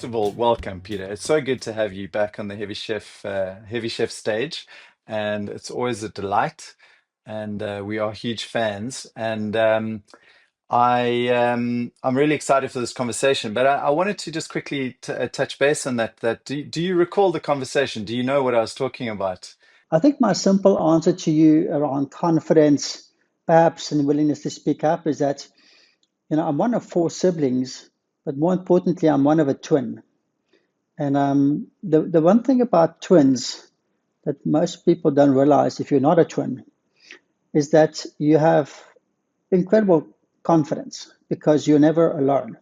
first of all, welcome, Peter. It's so good to have you back on the Heavy Chef stage, and it's always a delight. And we are huge fans. And I'm really excited for this conversation. But I wanted to just quickly touch base on that. Do you recall the conversation? Do you know what I was talking about? I think my simple answer to you around confidence, perhaps, and willingness to speak up is that, I'm one of four siblings, but more importantly, I'm one of a twin. And the one thing about twins that most people don't realize if you're not a twin is that you have incredible confidence because you're never alone.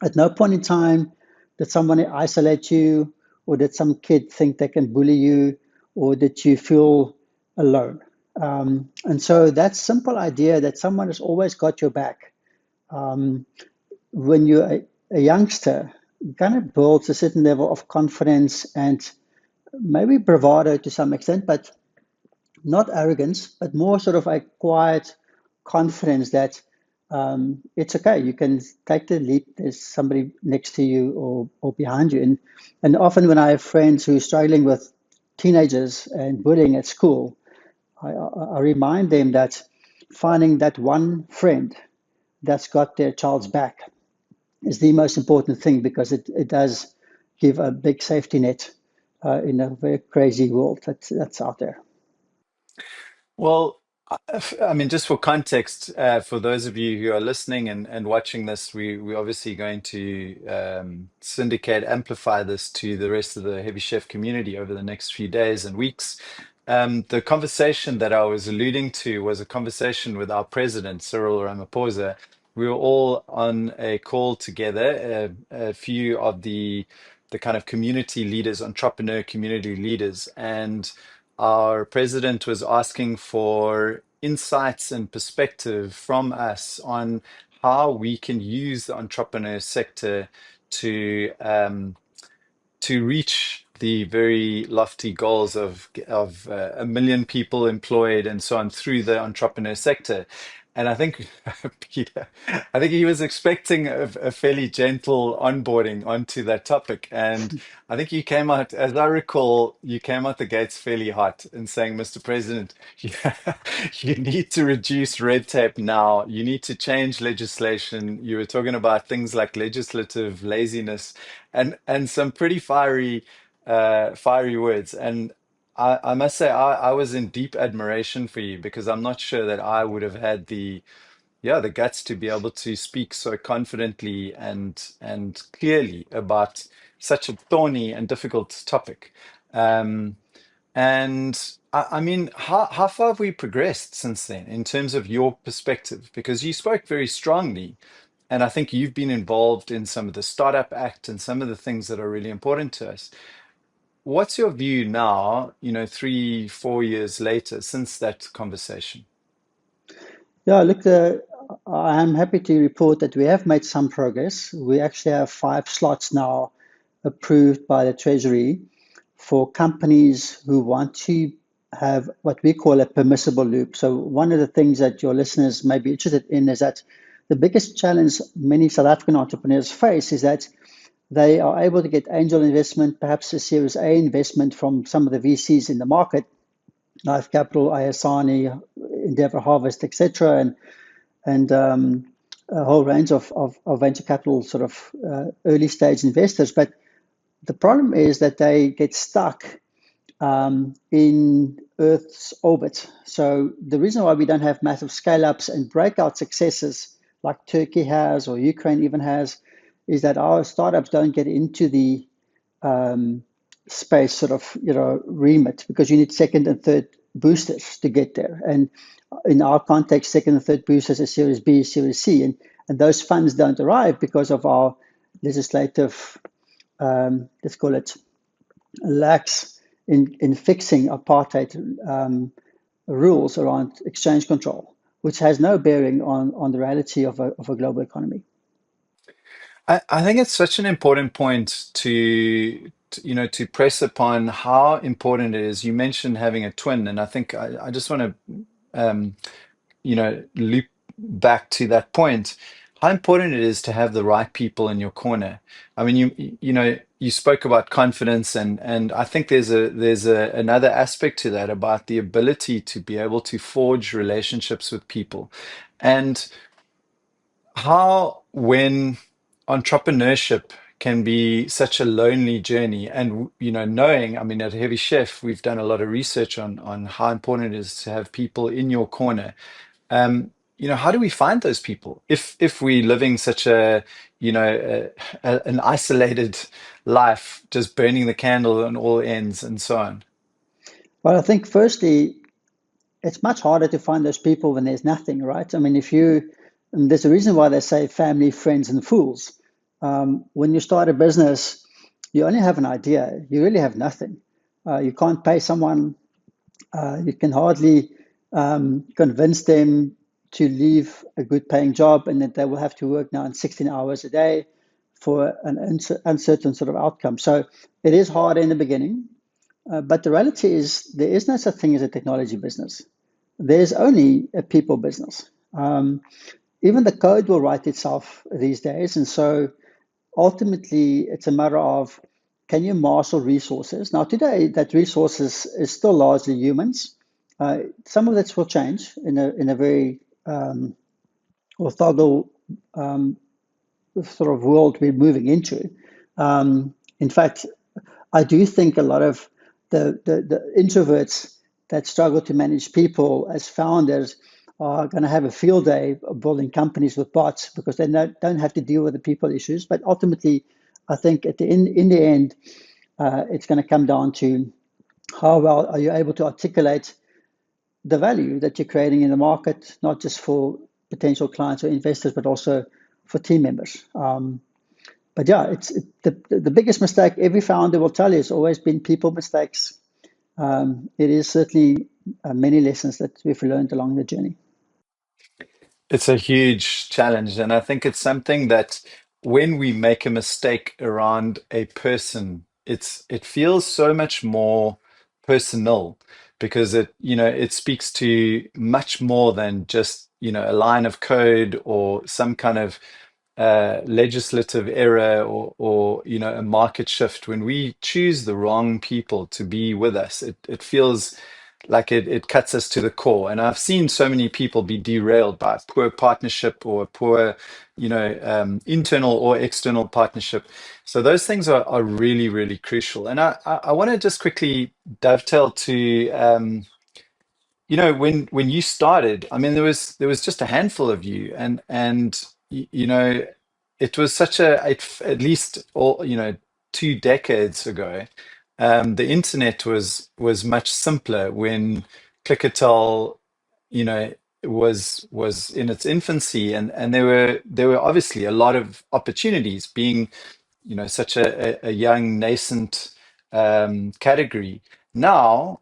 At no point in time did someone isolate you, or did some kid think they can bully you, or did you feel alone? And so that simple idea that someone has always got your back um, when you're a youngster kind of builds a certain level of confidence and maybe bravado to some extent, but not arrogance, but more sort of a quiet confidence that it's okay. You can take the leap. There's somebody next to you or behind you. And often when I have friends who are struggling with teenagers and bullying at school, I remind them that finding that one friend that's got their child's back is the most important thing because it does give a big safety net in a very crazy world that's out there. Well, I mean, just for context, for those of you who are listening and watching this, we're obviously going to amplify this to the rest of the Heavy Chef community over the next few days and weeks. The conversation that I was alluding to was a conversation with our president, Cyril Ramaphosa. We were all on a call together, a few of the kind of community leaders, entrepreneur community leaders, and our president was asking for insights and perspective from us on how we can use the entrepreneur sector to reach the very lofty goals of 1 million people employed and so on through the entrepreneur sector. And I think Peter, I think he was expecting a fairly gentle onboarding onto that topic. And I think you came out, as I recall, you came out the gates fairly hot and saying, Mr. President, you need to reduce red tape now. You need to change legislation. You were talking about things like legislative laziness and some pretty fiery words. And I must say, I was in deep admiration for you because I'm not sure that I would have had the guts to be able to speak so confidently and clearly about such a thorny and difficult topic. Um, and I mean, how far have we progressed since then in terms of your perspective? Because you spoke very strongly, and I think you've been involved in some of the Startup Act and some of the things that are really important to us. What's your view now, 3, 4 years later, since that conversation? Yeah, look, I'm happy to report that we have made some progress. We actually have 5 slots now approved by the Treasury for companies who want to have what we call a permissible loop. So, one of the things that your listeners may be interested in is that the biggest challenge many South African entrepreneurs face is that they are able to get angel investment, perhaps a Series A investment from some of the VCs in the market, Life Capital, ISANI, Endeavour Harvest, etc., and a whole range of venture capital sort of early stage investors. But the problem is that they get stuck in Earth's orbit. So the reason why we don't have massive scale ups and breakout successes like Turkey has or Ukraine even has is that our startups don't get into the um, space sort of remit because you need second and third boosters to get there. And in our context, second and third boosters are Series B, Series C, and those funds don't arrive because of our legislative, let's call it, lax in fixing apartheid rules around exchange control, which has no bearing on the reality of a global economy. I think it's such an important point to press upon how important it is. You mentioned having a twin, and I think I just want to loop back to that point. how important it is to have the right people in your corner. I mean, you spoke about confidence, and I think there's another aspect to that about the ability to be able to forge relationships with people, and how when entrepreneurship can be such a lonely journey. And knowing, I mean, at Heavy Chef we've done a lot of research on how important it is to have people in your corner. How do we find those people if we're living such an isolated life, just burning the candle on all ends and so on? Well, I think firstly, it's much harder to find those people when there's nothing, right? I mean, and there's a reason why they say family, friends, and fools. When you start a business, you only have an idea. You really have nothing. You can't pay someone. You can hardly convince them to leave a good paying job and that they will have to work now in 16 hours a day for an uncertain sort of outcome. So it is hard in the beginning. But the reality is, there is no such thing as a technology business. There's only a people business. Even the code will write itself these days. And so ultimately, it's a matter of, can you marshal resources? Now, today, that resources is still largely humans. Some of this will change in a very orthogonal sort of world we're moving into. In fact, I do think a lot of the introverts that struggle to manage people as founders are going to have a field day of building companies with bots because they don't have to deal with the people issues. But ultimately, I think in the end, it's going to come down to how well are you able to articulate the value that you're creating in the market, not just for potential clients or investors, but also for team members. But yeah, the biggest mistake every founder will tell you has always been people mistakes. It is certainly many lessons that we've learned along the journey. It's a huge challenge, and I think it's something that when we make a mistake around a person, it feels so much more personal because it speaks to much more than just a line of code or some kind of legislative error or a market shift. When we choose the wrong people to be with us, it feels like it cuts us to the core. And I've seen so many people be derailed by poor partnership or poor, internal or external partnership. So those things are really, really crucial. And I want to just quickly dovetail to when you started. I mean, there was just a handful of you, and it was such at least all 2 decades ago. The internet was much simpler when Clickatell, you know, was in its infancy, and there were obviously a lot of opportunities being, such a young nascent category. Now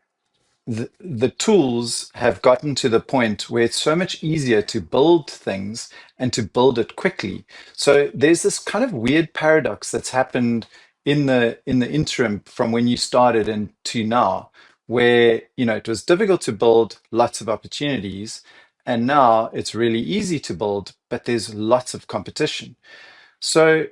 the tools have gotten to the point where it's so much easier to build things and to build it quickly. So there's this kind of weird paradox that's happened in the interim from when you started and to now, where it was difficult to build, lots of opportunities, and now it's really easy to build, but there's lots of competition. So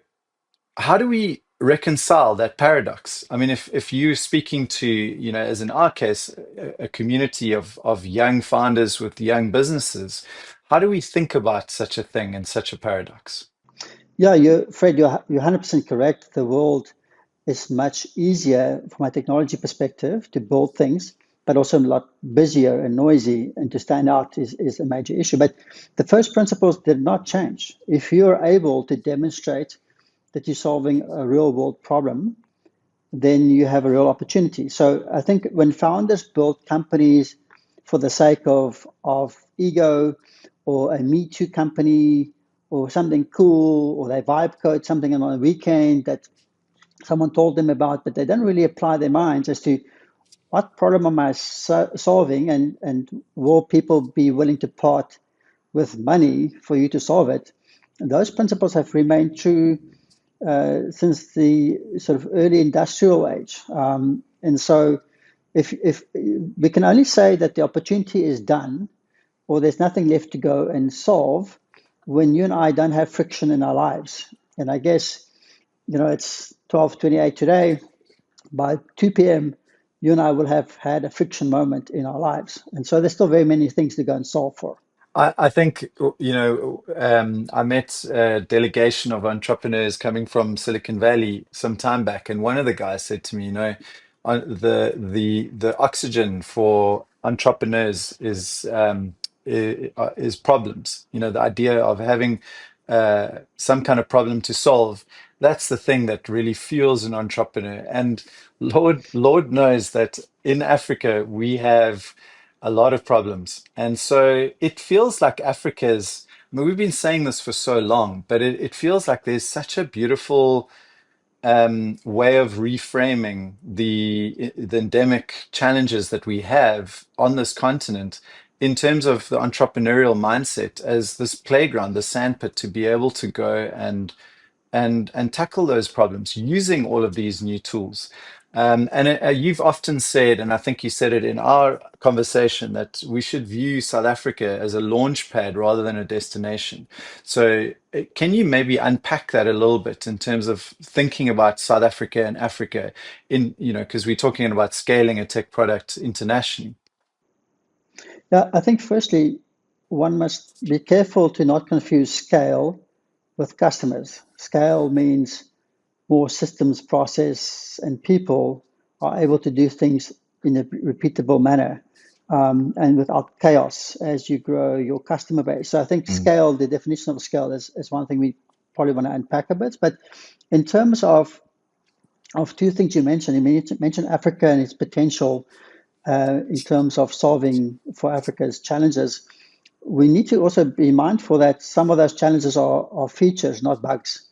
how do we reconcile that paradox? I mean, if you're speaking to, as in our case, a community of young founders with young businesses, how do we think about such a thing and such a paradox? Yeah, Fred, you're 100% correct. The world is much easier from a technology perspective to build things, but also a lot busier and noisy, and to stand out is a major issue. But the first principles did not change. If you're able to demonstrate that you're solving a real world problem, then you have a real opportunity. So I think when founders build companies for the sake of ego or a Me Too company or something cool, or they vibe code something on a weekend that someone told them about, but they don't really apply their minds as to what problem am I solving, and will people be willing to part with money for you to solve it? And those principles have remained true since the sort of early industrial age. And so if we can only say that the opportunity is done or there's nothing left to go and solve, when you and I don't have friction in our lives. And I guess, it's 12:28 today. By 2 p.m., you and I will have had a friction moment in our lives. And so there's still very many things to go and solve for. I think, I met a delegation of entrepreneurs coming from Silicon Valley some time back, and one of the guys said to me, the oxygen for entrepreneurs is problems. The idea of having some kind of problem to solve. That's the thing that really fuels an entrepreneur. And Lord knows that in Africa we have a lot of problems. And so it feels like Africa's, I mean, we've been saying this for so long, but it feels like there's such a beautiful way of reframing the endemic challenges that we have on this continent in terms of the entrepreneurial mindset as this playground, the sandpit, to be able to go and tackle those problems using all of these new tools. You've often said, and I think you said it in our conversation, that we should view South Africa as a launch pad rather than a destination. So, can you maybe unpack that a little bit in terms of thinking about South Africa and Africa because we're talking about scaling a tech product internationally. Yeah, I think firstly, one must be careful to not confuse scale with customers. Scale means more systems, process, and people are able to do things in a repeatable manner and without chaos as you grow your customer base. So I think Mm, scale, the definition of scale is one thing we probably want to unpack a bit. But in terms of two things you mentioned Africa and its potential in terms of solving for Africa's challenges. We need to also be mindful that some of those challenges are features, not bugs.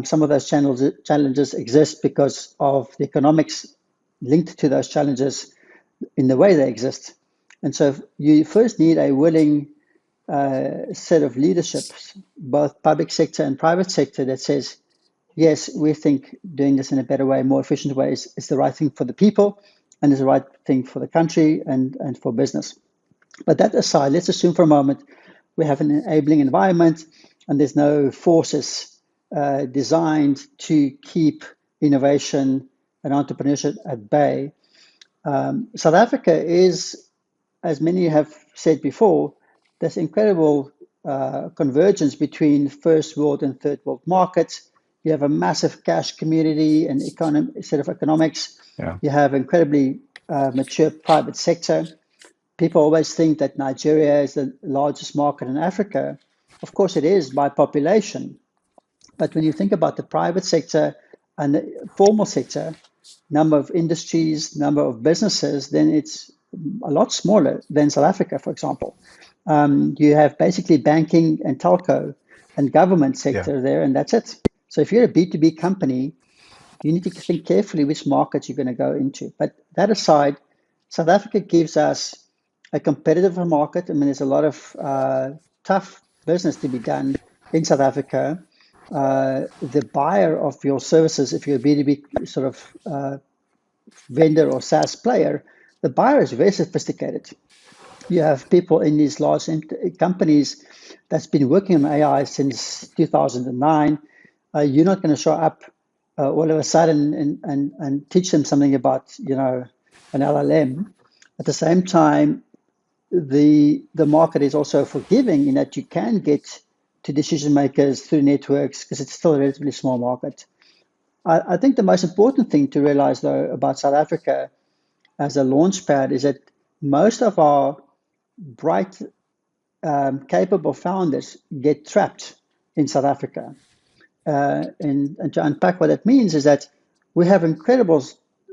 Some of those challenges exist because of the economics linked to those challenges in the way they exist. And so you first need a willing set of leaderships, both public sector and private sector, that says, yes, we think doing this in a better way, more efficient way is the right thing for the people and is the right thing for the country and for business. But that aside, let's assume for a moment we have an enabling environment and there's no forces designed to keep innovation and entrepreneurship at bay. South Africa is, as many have said before, this incredible convergence between first world and third world markets. You have a massive cash community and set of economics. yeah. You have incredibly mature private sector. People always think that Nigeria is the largest market in Africa. Of course, it is by population. But when you think about the private sector and the formal sector, number of industries, number of businesses, then it's a lot smaller than South Africa, for example. You have basically banking and telco and government Yeah. sector there, and that's it. So if you're a B2B company, you need to think carefully which markets you're going to go into. But that aside, South Africa gives us a competitive market. I mean, there's a lot of tough business to be done in South Africa. The buyer of your services, if you're a B2B sort of vendor or SaaS player, the buyer is very sophisticated. You have people in these large companies that's been working on AI since 2009. You're not going to show up all of a sudden and teach them something about, an LLM. At the same time, the market is also forgiving in that you can get to decision makers through networks because it's still a relatively small market. I think the most important thing to realize, though, about South Africa as a launch pad is that most of our bright, capable founders get trapped in South Africa. And to unpack what that means is that we have incredible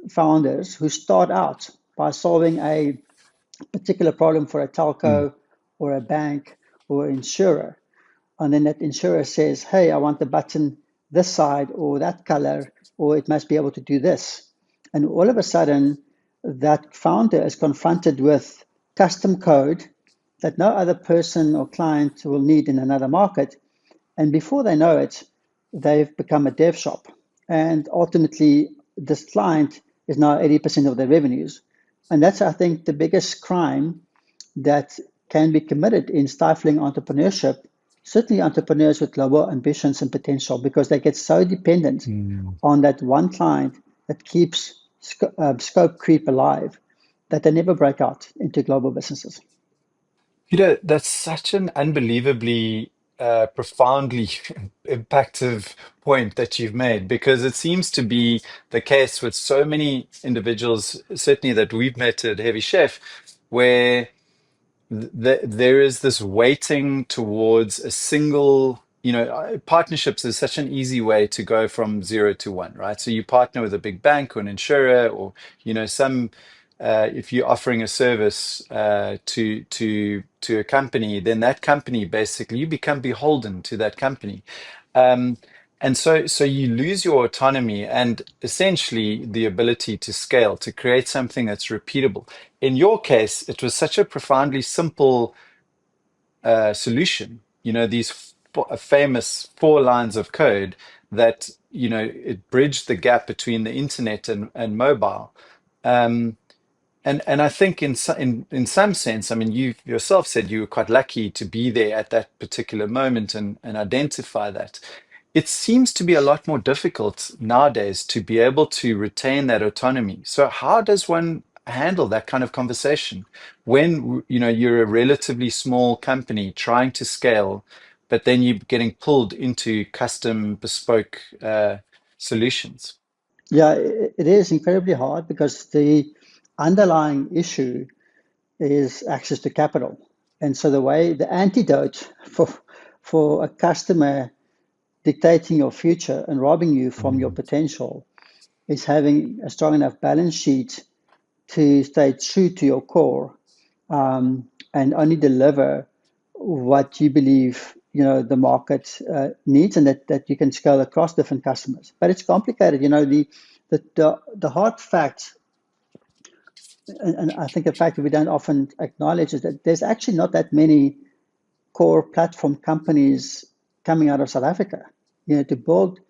founders who start out by solving a particular problem for a Mm, telco or a bank or insurer. And then that insurer says, hey, I want the button this side or that color, or it must be able to do this. And all of a sudden, that founder is confronted with custom code that no other person or client will need in another market. And before they know it, they've become a dev shop. And ultimately, this client is now 80% of their revenues. And that's, I think, the biggest crime that can be committed in stifling entrepreneurship certainly entrepreneurs with global ambitions and potential, because they get so dependent Mm. on that one client that keeps scope creep alive that they never break out into global businesses. That's such an unbelievably profoundly impactful point that you've made, because it seems to be the case with so many individuals, certainly that we've met at Heavy Chef, where there is this weighting towards a single, partnerships is such an easy way to go from zero to one, right? So you partner with a big bank or an insurer, or, some, if you're offering a service to a company, then that company, basically, you become beholden to that company. Um, and so you lose your autonomy and essentially the ability to scale, to create something that's repeatable. In your case, it was such a profoundly simple solution. These famous 4 lines of code that, it bridged the gap between the internet and mobile. Um, and I think in some sense, I mean, you yourself said you were quite lucky to be there at that particular moment and identify that. It seems to be a lot more difficult nowadays to be able to retain that autonomy. So how does one handle that kind of conversation when, you're a relatively small company trying to scale, but then you're getting pulled into custom bespoke solutions? Yeah, it is incredibly hard because the underlying issue is access to capital. And so the antidote for a customer dictating your future and robbing you from your Mm. potential is having a strong enough balance sheet to stay true to your core, and only deliver what you believe the market needs, and that you can scale across different customers. But it's complicated. The hard fact, and I think a fact that we don't often acknowledge, is that there's actually not that many core platform companies coming out of South Africa. To build,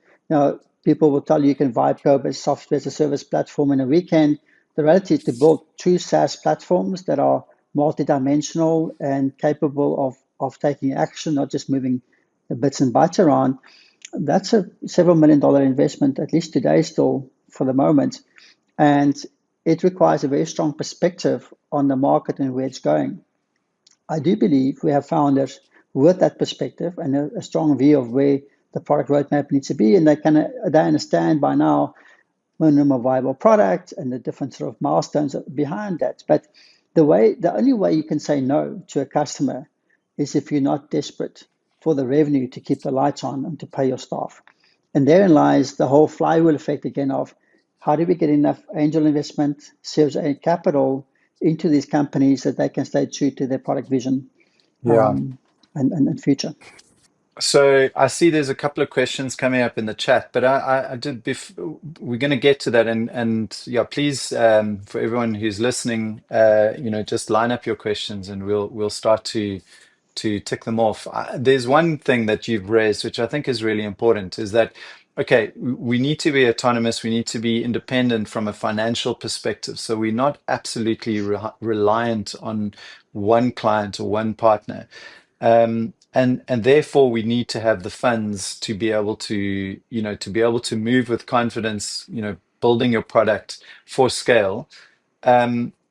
people will tell you you can vibe code as software as a service platform in a weekend. The reality is to build true SaaS platforms that are multidimensional and capable of taking action, not just moving the bits and bytes around. That's a several $1 million investment, at least today, still for the moment. And it requires a very strong perspective on the market and where it's going. I do believe we have founders with that perspective and a strong view of where the product roadmap needs to be, and they understand by now minimum viable product and the different sort of milestones behind that. But the only way you can say no to a customer is if you're not desperate for the revenue to keep the lights on and to pay your staff. And therein lies the whole flywheel effect again of how do we get enough angel investment, Series A capital into these companies that they can stay true to their product vision, Yeah. um, and future. So I see there's a couple of questions coming up in the chat, but I did. We're going to get to that, and yeah, please, for everyone who's listening, just line up your questions, and we'll start to tick them off. There's one thing that you've raised, which I think is really important, is that okay, we need to be autonomous, we need to be independent from a financial perspective, so we're not absolutely reliant on one client or one partner. And therefore we need to have the funds to be able to move with confidence, building your product for scale.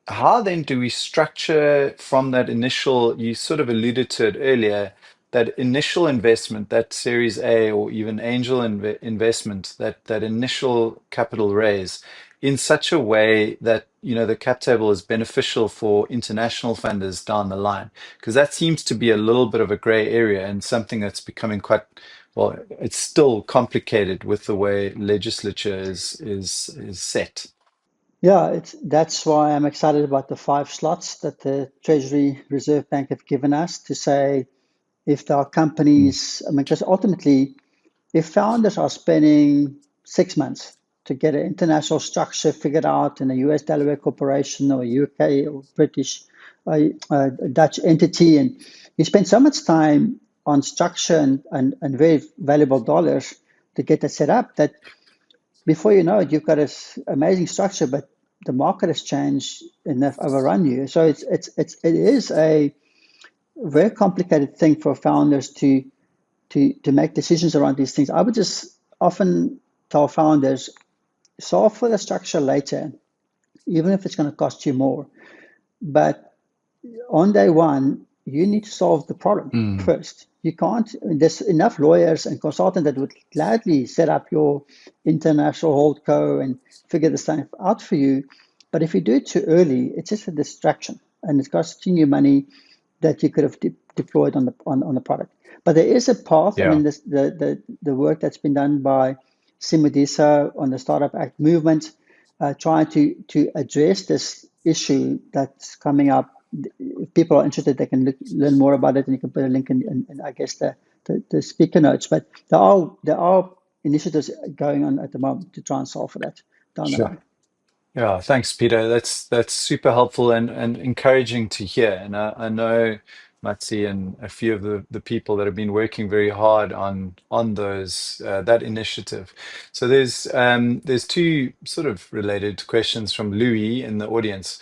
How then do we structure from that initial, you sort of alluded to it earlier, that initial investment, that Series A or even angel investment, that initial capital raise, in such a way that the cap table is beneficial for international funders down the line? Because that seems to be a little bit of a gray area and something that's becoming quite, well, it's still complicated with the way legislature is set. Yeah, that's why I'm excited about the 5 slots that the Treasury Reserve Bank have given us to say if there are Mm. companies, I mean, because ultimately, if founders are spending 6 months to get an international structure figured out in a US Delaware corporation or UK or British, Dutch entity, and you spend so much time on structure and very valuable dollars to get that set up, that before you know it, you've got this amazing structure, but the market has changed and they've overrun you. So it is very complicated thing for founders to make decisions around these things. I would just often tell founders, solve for the structure later, even if it's going to cost you more. But on day one, you need to solve the problem Mm. first. You can't, there's enough lawyers and consultants that would gladly set up your international holdco and figure this stuff out for you. But if you do it too early, it's just a distraction and it's costing you money that you could have deployed on the product. But there is a path. I Yeah. mean, the work that's been done by Simudisa on the Startup Act movement, trying to address this issue that's coming up. If people are interested, they can learn more about it, and you can put a link in I guess the speaker notes. But there are initiatives going on at the moment to try and solve for that down the Sure. line. Yeah, thanks, Peter. That's super helpful and encouraging to hear. And I know Matsi and a few of the people that have been working very hard on those that initiative. So there's two sort of related questions from Louis in the audience.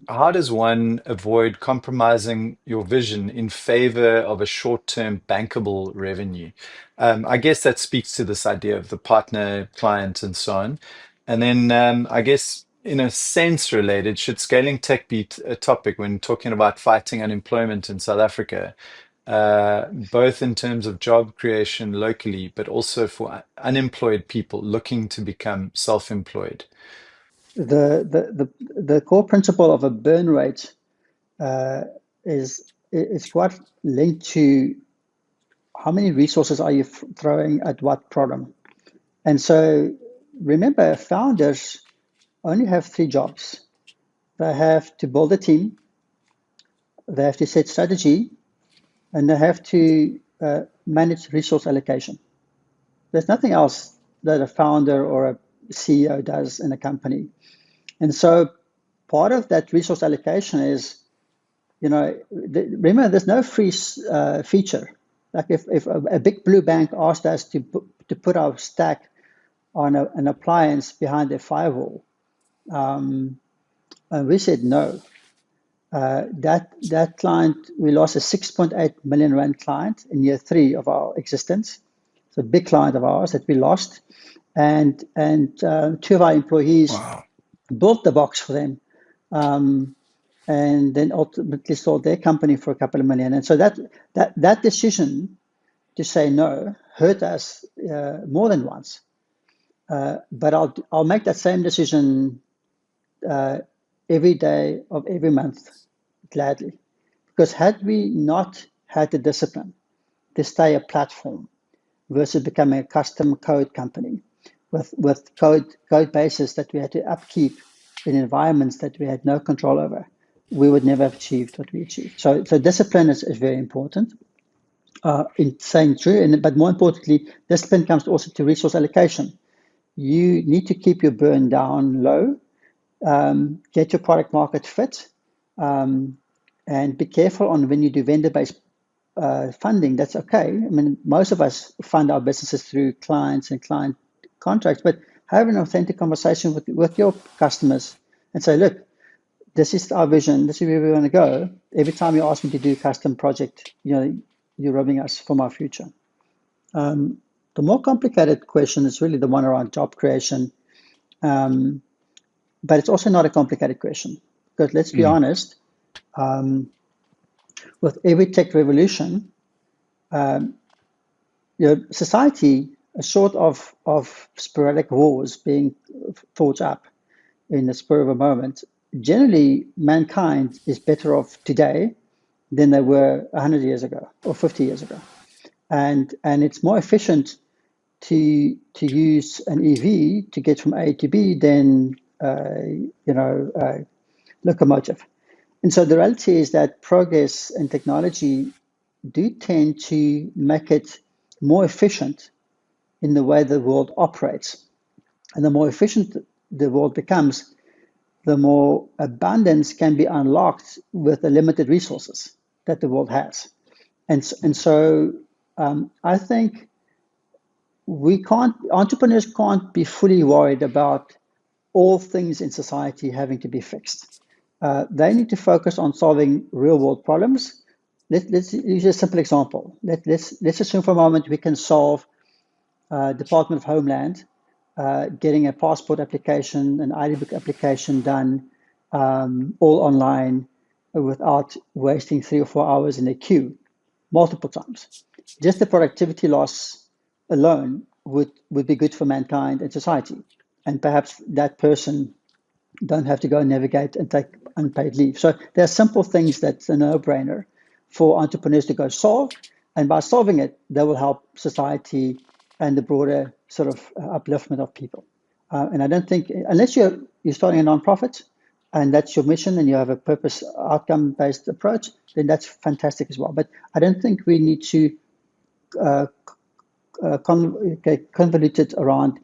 How does one avoid compromising your vision in favor of a short-term bankable revenue? I guess that speaks to this idea of the partner, client, and so on. And then I guess in a sense related, should scaling tech be a topic when talking about fighting unemployment in South Africa, both in terms of job creation locally, but also for unemployed people looking to become self-employed? The core principle of a burn rate uh, is quite linked to how many resources are you throwing at what problem. And so remember, founders only have three jobs. They have to build a team, they have to set strategy, and they have to manage resource allocation. There's nothing else that a founder or a CEO does in a company. And so part of that resource allocation is, remember, there's no free feature. Like if a big blue bank asked us to put our stack on an appliance behind their firewall, and we said no. That client, we lost a 6.8 million rand client in year three of our existence. It's a big client of ours that we lost, and two of our employees Wow. built the box for them, and then ultimately sold their company for a couple of million. And so that decision to say no hurt us more than once. But I'll make that same decision uh, every day of every month gladly, because had we not had the discipline to stay a platform versus becoming a custom code company with code bases that we had to upkeep in environments that we had no control over, we would never have achieved what we achieved. So discipline is very important in saying true, but more importantly, discipline comes also to resource allocation. You need to keep your burn down low, get your product market fit, um, and be careful on when you do vendor-based funding. That's okay. I mean, most of us fund our businesses through clients and client contracts, but have an authentic conversation with your customers and say, look, this is our vision. This is where we want to go. Every time you ask me to do a custom project, you're robbing us from our future. Um, the more complicated question is really the one around job creation, um, but it's also not a complicated question because let's be Mm. honest, with every tech revolution, society, short of sporadic wars being fought up in the spur of a moment, generally mankind is better off today than they were 100 years ago or 50 years ago. And it's more efficient to use an EV to get from A to B than locomotive. And so the reality is that progress and technology do tend to make it more efficient in the way the world operates. And the more efficient the world becomes, the more abundance can be unlocked with the limited resources that the world has. And so I think entrepreneurs can't be fully worried about all things in society having to be fixed. They need to focus on solving real world problems let's use a simple example. Let's assume for a moment we can solve Department of Homeland getting a passport application, an ID book application done all online without wasting 3 or 4 hours in a queue multiple times. Just the productivity loss alone would be good for mankind and society. And perhaps that person don't have to go and navigate and take unpaid leave. So there are simple things that's a no-brainer for entrepreneurs to go solve. And by solving it, they will help society and the broader sort of upliftment of people. And I don't think, unless you're starting a nonprofit and that's your mission and you have a purpose outcome-based approach, then that's fantastic as well. But I don't think we need to convoluted around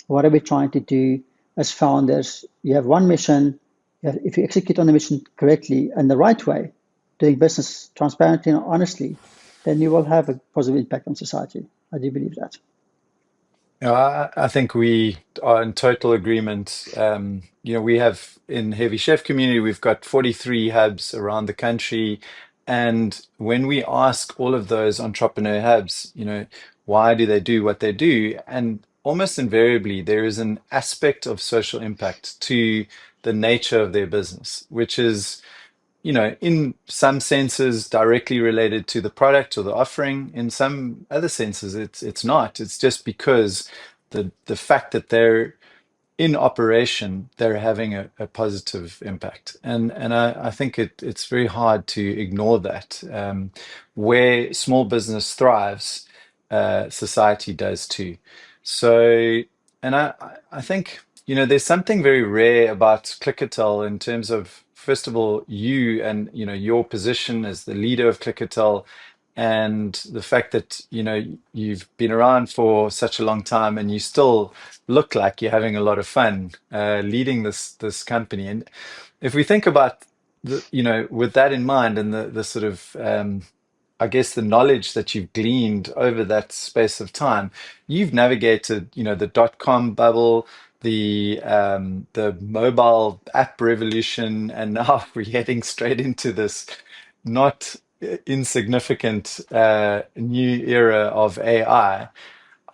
what are we trying to do as founders. You have one mission. If you execute on the mission correctly and the right way, doing business transparently and honestly, then you will have a positive impact on society. I do believe that. I think we are in total agreement. We have in Heavy Chef community, we've got 43 hubs around the country. And when we ask all of those entrepreneur hubs, why do they do what they do? And almost invariably, there is an aspect of social impact to the nature of their business, which is in some senses directly related to the product or the offering. In some other senses, it's not. It's just because the fact that they're in operation, they're having a positive impact. And I think it's very hard to ignore that. Where small business thrives, society does too. So, and I think, there's something very rare about Clickatell in terms of, first of all, you and, your position as the leader of Clickatell and the fact that, you've been around for such a long time and you still look like you're having a lot of fun leading this company. And if we think about with that in mind and the sort of I guess the knowledge that you've gleaned over that space of time, you've navigated, the dot-com bubble, the mobile app revolution, and now we're heading straight into this not insignificant new era of AI.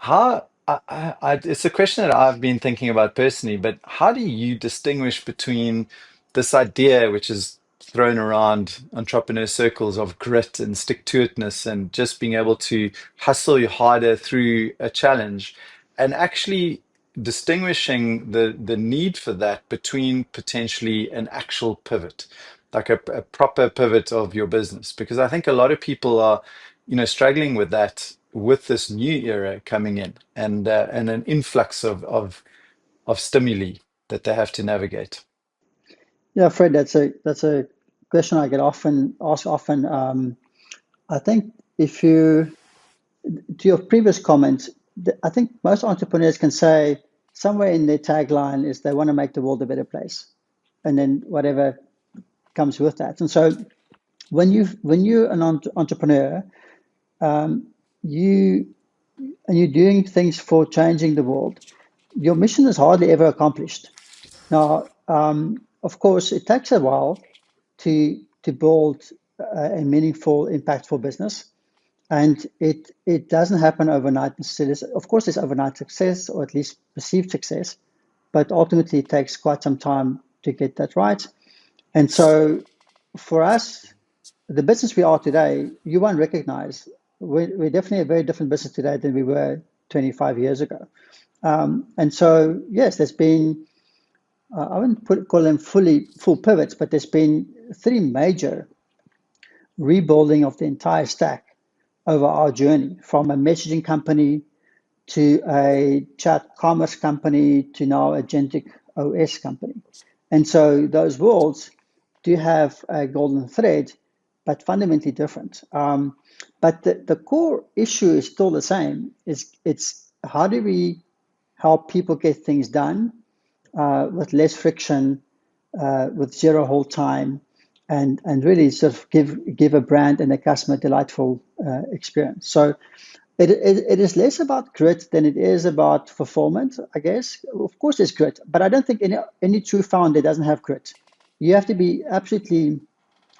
It's a question that I've been thinking about personally, but how do you distinguish between this idea, which is thrown around entrepreneur circles, of grit and stick-to-itness and just being able to hustle harder through a challenge, and actually distinguishing the need for that between potentially an actual pivot, like a proper pivot of your business? Because I think a lot of people are struggling with that with this new era coming in and an influx of stimuli that they have to navigate. Yeah, Fred, that's a question I get often asked often. I think if you to your previous comment, I think most entrepreneurs can say somewhere in their tagline is they want to make the world a better place, and then whatever comes with that. And so when you're an entrepreneur, you and you're doing things for changing the world, your mission is hardly ever accomplished. Now, of course, it takes a while to build a meaningful, impactful business. And it doesn't happen overnight. Of course, there's overnight success or at least perceived success, but ultimately it takes quite some time to get that right. And so for us, the business we are today, you won't recognize. We're definitely a very different business today than we were 25 years ago. And so, yes, there's been, I wouldn't call them full pivots, but there's been three major rebuilding of the entire stack over our journey, from a messaging company to a chat commerce company to now a agentic OS company. And so those worlds do have a golden thread, but fundamentally different. But the core issue is still the same. It's how do we help people get things done with less friction, with zero hold time, and really sort of give a brand and a customer delightful experience. So it is less about grit than it is about fulfillment, I guess. Of course, there's grit, but I don't think any true founder doesn't have grit. You have to be absolutely,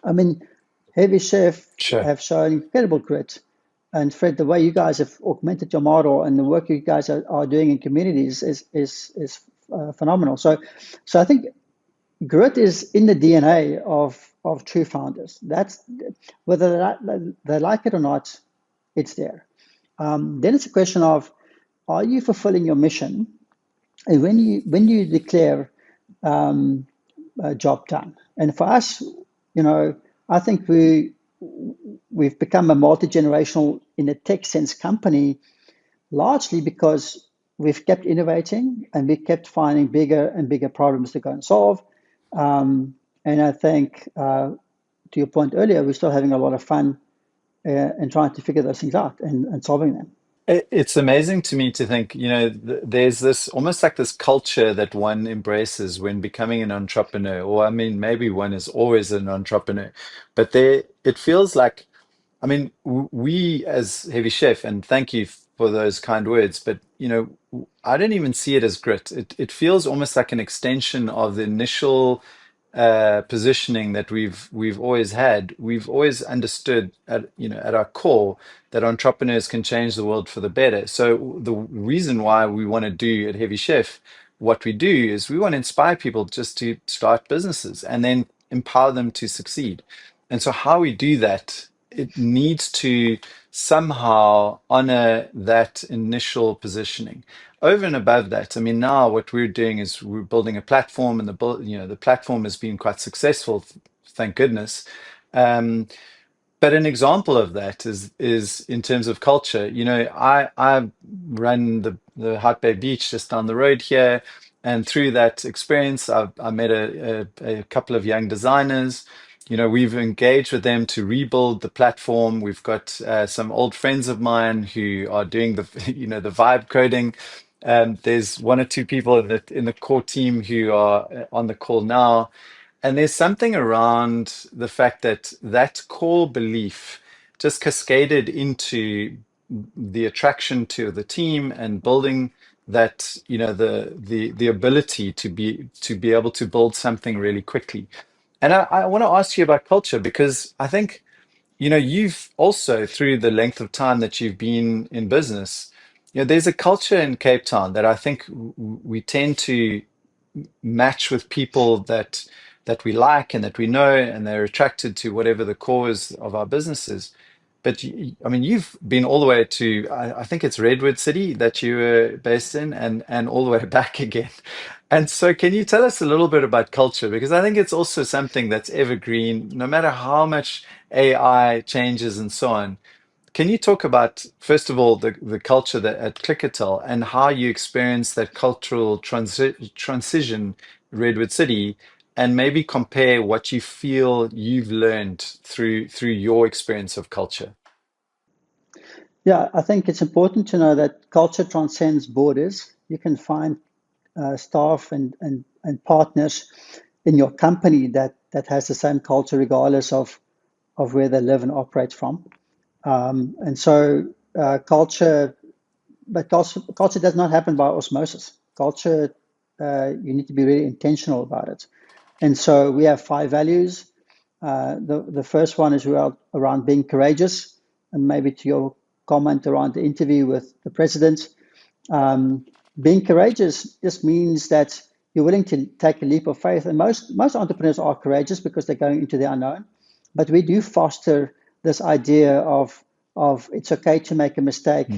I mean, Heavy Chef Sure. have shown incredible grit. And Fred, the way you guys have augmented your model and the work you guys are doing in communities is phenomenal. So I think grit is in the DNA of true founders. That's whether they like it or not, it's there. Then it's a question of, are you fulfilling your mission? And when you declare a job done, and for us, I think we've become a multi-generational in a tech sense company, largely because we've kept innovating and we kept finding bigger and bigger problems to go and solve. And I think, to your point earlier, we're still having a lot of fun and trying to figure those things out and solving them. It's amazing to me to think, there's this almost like this culture that one embraces when becoming an entrepreneur, or I mean, maybe one is always an entrepreneur, but it feels like, I mean, we as Heavy Chef, and thank you for those kind words, but I don't even see it as grit. It feels almost like an extension of the initial positioning that we've always had. We've always understood at our core that entrepreneurs can change the world for the better. So the reason why we want to do at Heavy Chef what we do is we want to inspire people just to start businesses and then empower them to succeed. And so how we do that, it needs to somehow honor that initial positioning. Over and above that, I mean, now what we're doing is we're building a platform, and the platform has been quite successful, thank goodness. Um, but an example of that is in terms of culture. I run the Hot Bay Beach just down the road here, and through that experience, I met a couple of young designers. We've engaged with them to rebuild the platform. We've got some old friends of mine who are doing the the vibe coding. There's one or two people in the core team who are on the call now, and there's something around the fact that that core belief just cascaded into the attraction to the team and building that, the ability to be able to build something really quickly. And I want to ask you about culture, because I think, you've also, through the length of time that you've been in business, there's a culture in Cape Town that I think we tend to match with people that we like and that we know, and they're attracted to whatever the core is of our businesses. But I mean, you've been all the way to, I think it's Redwood City that you were based in, and all the way back again. And so, can you tell us a little bit about culture? Because I think it's also something that's evergreen, no matter how much AI changes and so on. Can you talk about, first of all, the culture that at Clickatell, and how you experienced that cultural transition Redwood City, and maybe compare what you feel you've learned through your experience of culture? Yeah, I think it's important to know that culture transcends borders. You can find staff and partners in your company that has the same culture regardless of where they live and operate from. And so culture, but culture does not happen by osmosis. Culture, you need to be really intentional about it. And so we have five values. The first one is around being courageous, and maybe to your comment around the interview with the president. Um, Being courageous just means that you're willing to take a leap of faith. And most entrepreneurs are courageous because they're going into the unknown. But we do foster this idea of it's okay to make a mistake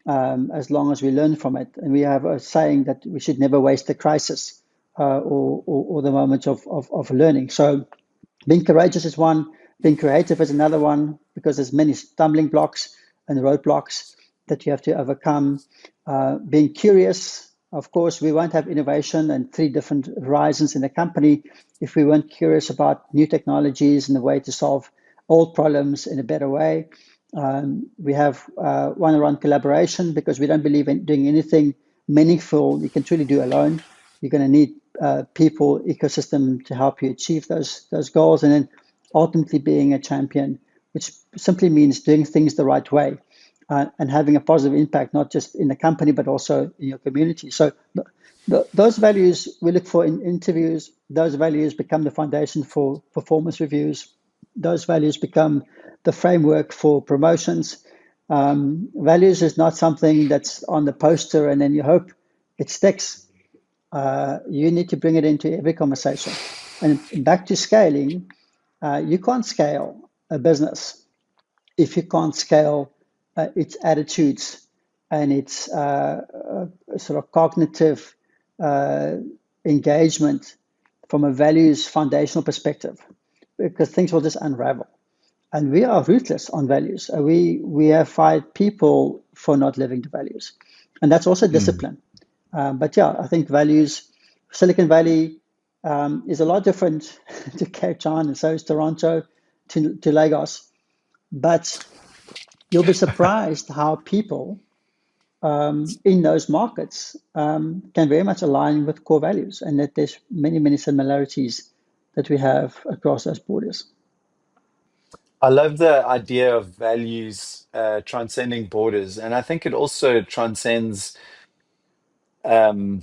Hmm. as long as we learn from it. And we have a saying that we should never waste a crisis or the moments of learning. So being courageous is one, being creative is another one, because there's many stumbling blocks and roadblocks that you have to overcome. Being curious, of course, we won't have innovation and three different horizons in the company if we weren't curious about new technologies and the way to solve old problems in a better way. We have one around collaboration, because we don't believe in doing anything meaningful you can truly do alone. You're going to need people, ecosystem to help you achieve those goals, and then ultimately being a champion, which simply means doing things the right way and having a positive impact, not just in the company but also in your community. So those values we look for in interviews. Those values become the foundation for performance reviews, those values become the framework for promotions. Values is not something that's on the poster and then you hope it sticks. You need to bring it into every conversation. And back to scaling, you can't scale a business if you can't scale its attitudes and its sort of cognitive uh, engagement from a values foundational perspective, because things will just unravel. And we are ruthless on values. We have fired people for not living the values, and that's also Mm. discipline. But yeah, I think values. Silicon Valley is a lot different to Cape Town, and so is Toronto to Lagos. But you'll be surprised how people in those markets can very much align with core values, and that there's many similarities that we have across those borders. I love the idea of values transcending borders, and I think it also transcends um,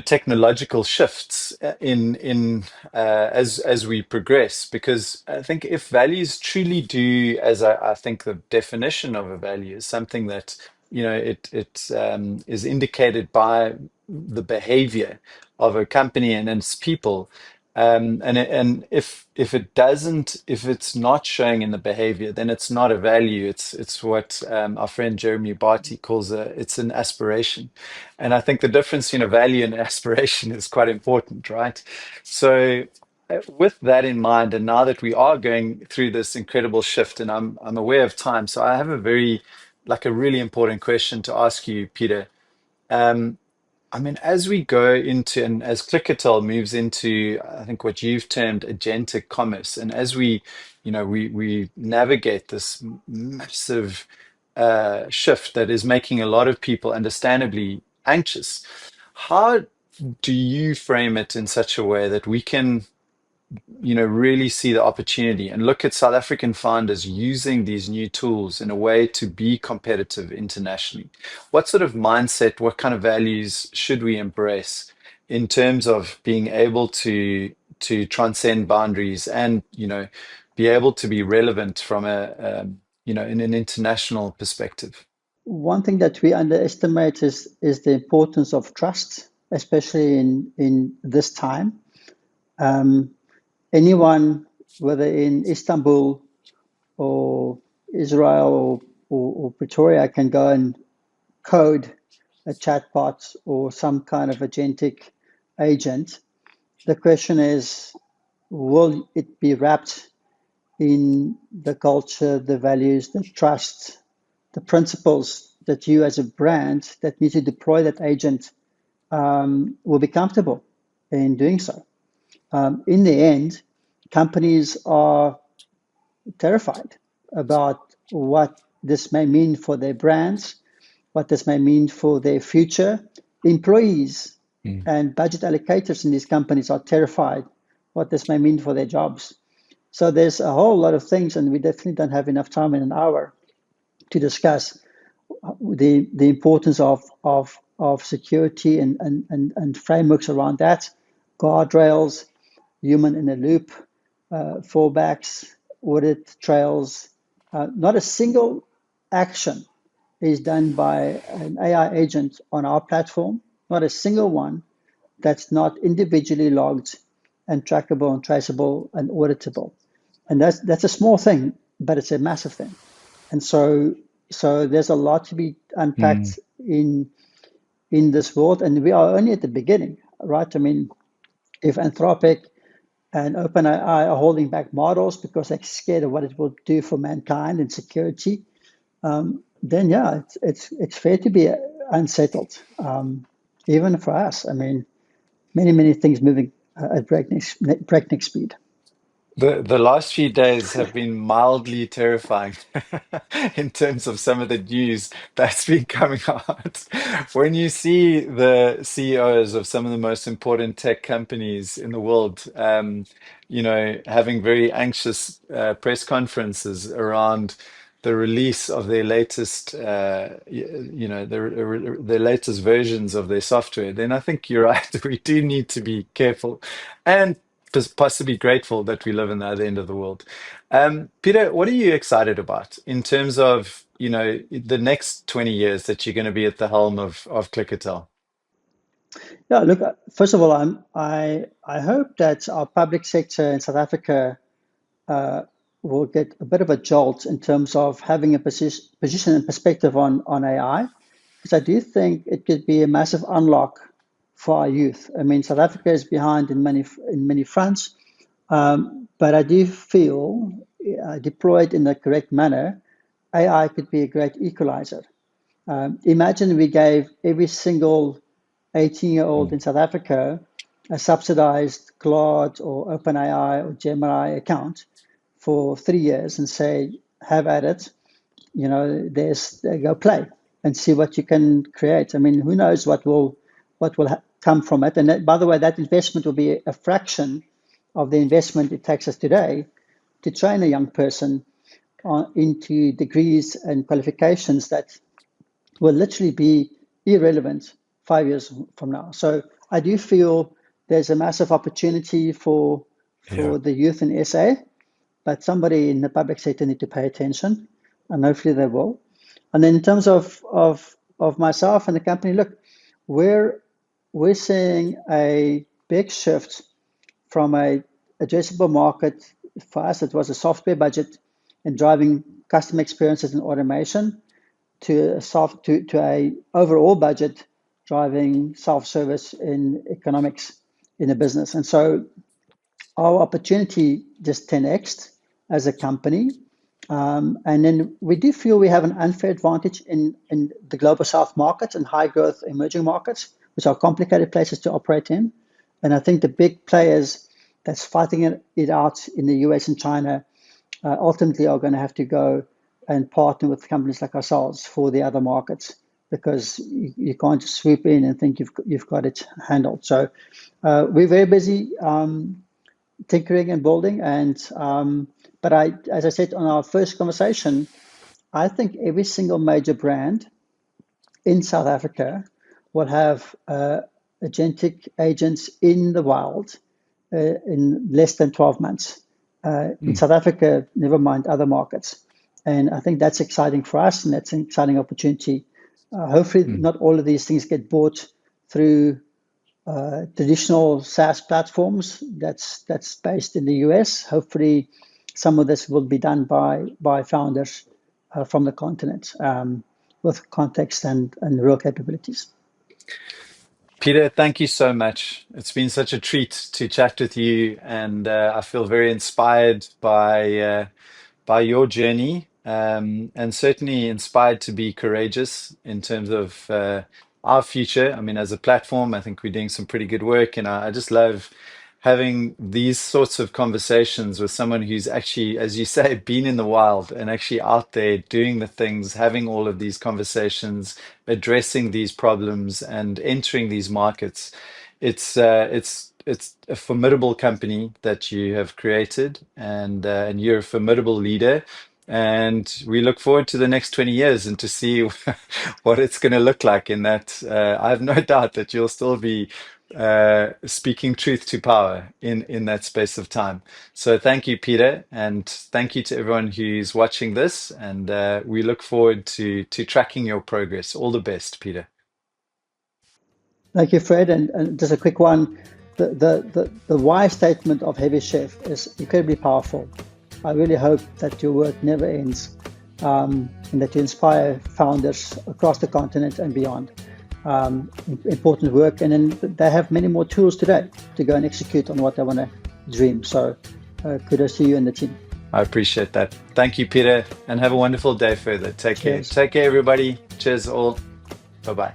technological shifts as we progress. Because I think if values truly do, as I think the definition of a value is something that it is indicated by the behavior of a company and its people. And if it doesn't, if it's not showing in the behavior, then it's not a value. It's what our friend Jeremy Barty calls it's an aspiration. And I think the difference between a value and aspiration is quite important, right? So, with that in mind, and now that we are going through this incredible shift, and I'm aware of time, so I have a really important question to ask you, Peter. Um, I mean, as we go into and as Clickatell moves into, I think what you've termed agentic commerce, and as we navigate this massive shift that is making a lot of people understandably anxious, how do you frame it in such a way that we can really see the opportunity and look at South African founders using these new tools in a way to be competitive internationally? What sort of mindset, what kind of values should we embrace in terms of being able to transcend boundaries and be able to be relevant from in an international perspective? One thing that we underestimate is the importance of trust, especially in this time. Um, Anyone, whether in Istanbul or Israel or Pretoria, can go and code a chatbot or some kind of agentic agent. The question is, will it be wrapped in the culture, the values, the trust, the principles that you as a brand that need to deploy that agent will be comfortable in doing so? In the end, companies are terrified about what this may mean for their brands, what this may mean for their future. Employees Mm. and budget allocators in these companies are terrified what this may mean for their jobs. So there's a whole lot of things, and we definitely don't have enough time in an hour to discuss the importance of security and frameworks around that, guardrails, human in the loop, fallbacks, audit trails. Not a single action is done by an AI agent on our platform, not a single one that's not individually logged and trackable and traceable and auditable. And that's a small thing, but it's a massive thing. And so there's a lot to be Mm. unpacked in this world, and we are only at the beginning, right? I mean, if Anthropic and OpenAI are holding back models because they're scared of what it will do for mankind and security, then yeah, it's fair to be unsettled, even for us. I mean, many things moving at breakneck speed. The last few days have been mildly terrifying in terms of some of the news that's been coming out. When you see the CEOs of some of the most important tech companies in the world, having very anxious press conferences around the release of their latest, their latest versions of their software, then I think you're right. We do need to be careful. And possibly grateful that we live in the other end of the world. Peter, what are you excited about in terms of, the next 20 years that you're going to be at the helm of Clickatell? Yeah, look, first of all, I hope that our public sector in South Africa will get a bit of a jolt in terms of having a position and perspective on AI, because I do think it could be a massive unlock for our youth. I mean, South Africa is behind in many fronts, but I do feel deployed in the correct manner, AI could be a great equalizer. Imagine we gave every single 18-year-old in South Africa a subsidized Claude or OpenAI or Gemini account for 3 years and say, have at it, there's go play and see what you can create. I mean, who knows what will come from it? And that, by the way, that investment will be a fraction of the investment it takes us today to train a young person into degrees and qualifications that will literally be irrelevant 5 years from now. So I do feel there's a massive opportunity Yeah. for the youth in SA, but somebody in the public sector need to pay attention, and hopefully they will. And then in terms of myself and the company, look, we're we're seeing a big shift from a addressable market. For us, it was a software budget and driving customer experiences and automation to a overall budget driving self-service in economics in a business. And so our opportunity just 10x as a company. And then we do feel we have an unfair advantage in the global south markets and high growth emerging markets, which are complicated places to operate in. And I think the big players that's fighting it out in the US and China ultimately are going to have to go and partner with companies like ourselves for the other markets, because you can't just swoop in and think you've got it handled. So we're very busy tinkering and building, and but as I said on our first conversation, I think every single major brand in South Africa will have agentic agents in the wild in less than 12 months. In Mm, South Africa, never mind other markets. And I think that's exciting for us, and that's an exciting opportunity. Hopefully, mm. not all of these things get bought through traditional SaaS platforms that's based in the US. Hopefully, some of this will be done by founders from the continent with context and real capabilities. Peter, thank you so much. It's been such a treat to chat with you, and I feel very inspired by your journey, and certainly inspired to be courageous in terms of our future. I mean, as a platform, I think we're doing some pretty good work, and I just love having these sorts of conversations with someone who's actually, as you say, been in the wild and actually out there doing the things, having all of these conversations, addressing these problems, and entering these markets. It's a formidable company that you have created, and you're a formidable leader. And we look forward to the next 20 years and to see what it's going to look like in that. I have no doubt that you'll still be speaking truth to power in that space of time. So thank you, Peter, and thank you to everyone who's watching this. And we look forward to tracking your progress. All the best, Peter. Thank you, Fred. And just a quick one. The why statement of Heavy Chef is incredibly powerful. I really hope that your work never ends, and that you inspire founders across the continent and beyond. Important work. And then they have many more tools today to go and execute on what they want to dream. So kudos to you and the team. I appreciate that. Thank you, Peter, and have a wonderful day further. Take care. Cheers. Take care, everybody. Cheers, all. Bye bye.